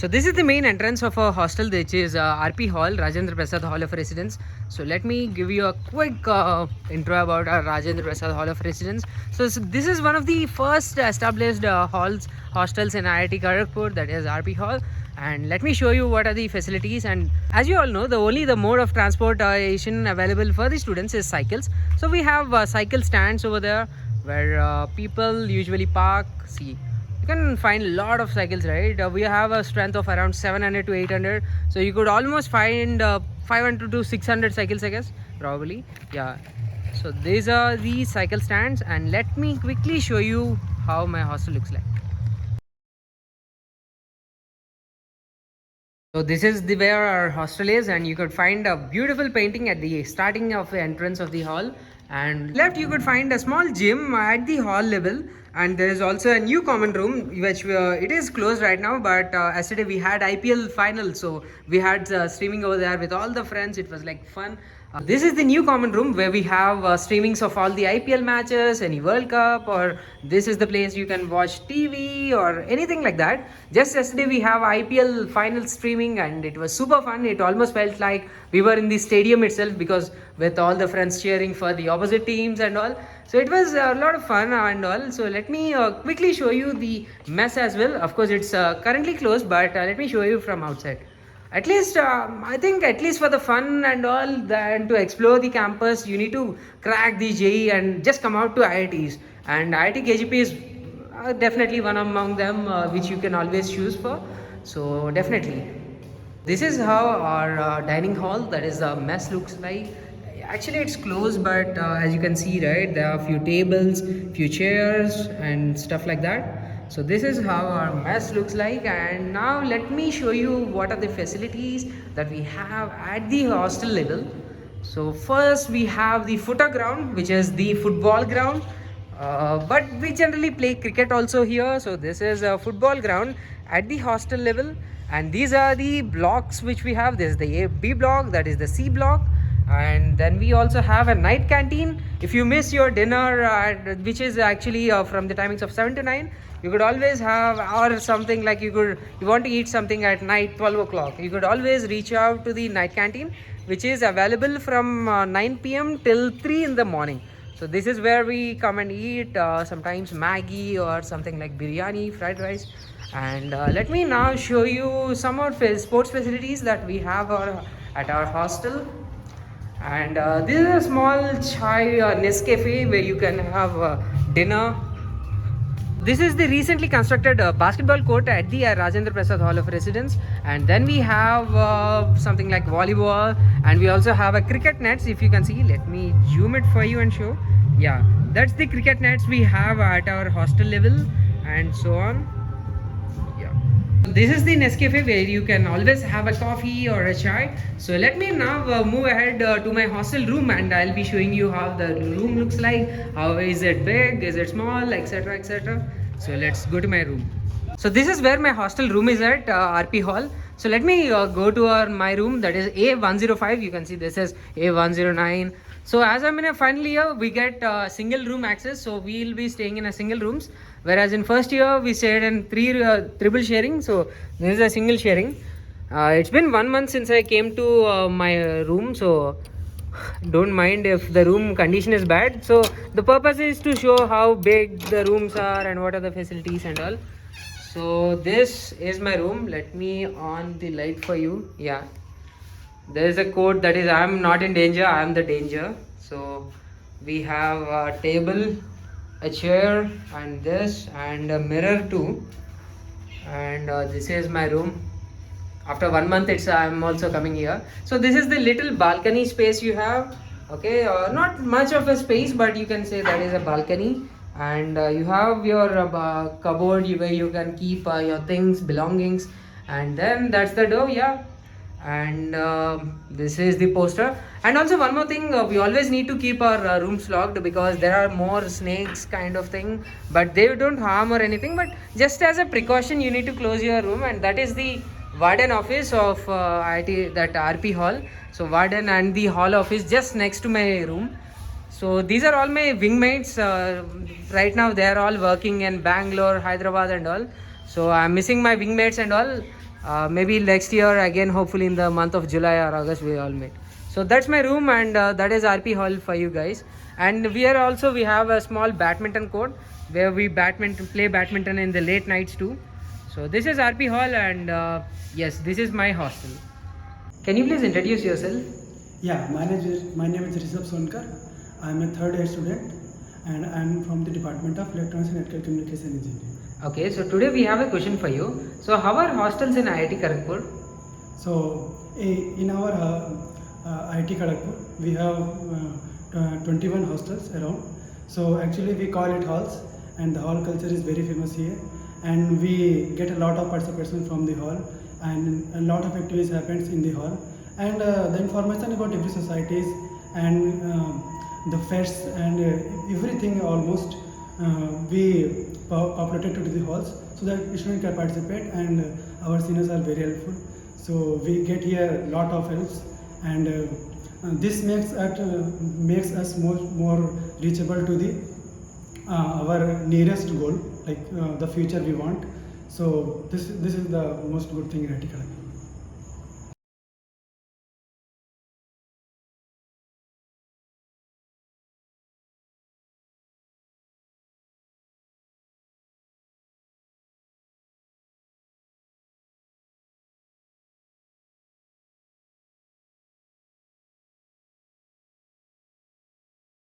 So this is the main entrance of our hostel, which is RP Hall, Rajendra Prasad Hall of Residence. So let me give you a quick intro about our Rajendra Prasad Hall of Residence. So this is one of the first established hostels in IIT Kharagpur, that is RP Hall. And let me show you what are the facilities. And as you all know, the mode of transportation available for the students is cycles. So we have cycle stands over there where people usually park. See, you can find a lot of cycles, right? We have a strength of around 700 to 800, so you could almost find 500 to 600 cycles, I guess, probably. Yeah, so these are the cycle stands, and let me quickly show you how my hostel looks like. So this is the where our hostel is, and you could find a beautiful painting at the starting of the entrance of the hall. And left you could find a small gym at the hall level, and there is also a new common room which it is closed right now, but yesterday we had IPL final, so we had streaming over there with all the friends. It was like fun. This is the new common room where we have streamings of all the IPL matches, any World Cup, or this is the place you can watch TV or anything like that. Just yesterday we have IPL final streaming, and it was super fun. It almost felt like we were in the stadium itself, because with all the friends cheering for the opposite teams and all. So it was a lot of fun and all. So let me quickly show you the mess as well. Of course it's currently closed, but let me show you from outside. At least I think, at least for the fun and all, and to explore the campus, you need to crack the JE and just come out to IITs. And IIT KGP is definitely one among them, which you can always choose for. So definitely, this is how our dining hall, that is the mess, looks like. Actually it's closed, but as you can see, right, there are a few tables, few chairs and stuff like that. So this is how our mess looks like. And now let me show you what are the facilities that we have at the hostel level. So first we have the footer ground, which is the football ground, but we generally play cricket also here. So this is a football ground at the hostel level, and these are the blocks which we have. This is the B block, that is the C block. And then we also have a night canteen. If you miss your dinner, which is actually from the timings of 7 to 9, you could always have, or something like you want to eat something at night 12 o'clock, you could always reach out to the night canteen, which is available from 9 p.m. till 3 in the morning. So this is where we come and eat sometimes Maggie or something like biryani, fried rice. And let me now show you some of the sports facilities that we have at our hostel. And this is a small chai Nescafe where you can have dinner. This is the recently constructed basketball court at the Rajendra Prasad Hall of Residence. And then we have something like volleyball, and we also have a cricket nets. If you can see, let me zoom it for you and show. Yeah, that's the cricket nets we have at our hostel level, and so on. This is the Nescafe where you can always have a coffee or a chai. So let me now move ahead to my hostel room, and I'll be showing you how the room looks like. How is it big, is it small, etc, etc. So let's go to my room. So this is where my hostel room is at RP Hall. So let me go to my room, that is A105. You can see this is A109. So as I'm in a final year, we get single room access. So we'll be staying in a single rooms. Whereas in first year, we stayed in triple sharing. So this is a single sharing. It's been 1 month since I came to my room. So don't mind if the room condition is bad. So the purpose is to show how big the rooms are and what are the facilities and all. So this is my room. Let me on the light for you. Yeah, there is a quote that is, I am not in danger, I am the danger. So we have a table, a chair, and this, and a mirror too. And this is my room. After 1 month I'm also coming here. So this is the little balcony space you have. Okay, not much of a space, but you can say that is a balcony. And you have your cupboard where you can keep your things, belongings. And then that's the door. Yeah, and this is the poster. And also one more thing, we always need to keep our rooms locked, because there are more snakes kind of thing, but they don't harm or anything, but just as a precaution you need to close your room. And that is the Warden Office of IIT, that RP Hall. So Warden and the Hall Office just next to my room. So these are all my wingmates. Right now they are all working in Bangalore, Hyderabad and all. So I'm missing my wingmates and all. Maybe next year again, hopefully in the month of July or August, we all meet. So that's my room, and that is RP hall for you guys. And we have a small badminton court where we play badminton in the late nights too. So this is RP hall, and yes, this is my hostel. Can you please introduce yourself? Yeah, my name is Rishabh Sonkar. I'm a third year student and I'm from the Department of Electronics and Electrical Communication Engineering. Okay, so today we have a question for you. So how are hostels in IIT Kharagpur? So in our IIT Kharagpur, we have 21 hostels around. So actually we call it halls, and the hall culture is very famous here. And we get a lot of participation from the hall, and a lot of activities happens in the hall. And the information about every societies and the fests and everything almost we populated to the halls so that students can participate, and our seniors are very helpful. So we get here a lot of helps, and this makes us more reachable to the our nearest goal, like the future we want. So this is the most good thing in IIT Kharagpur.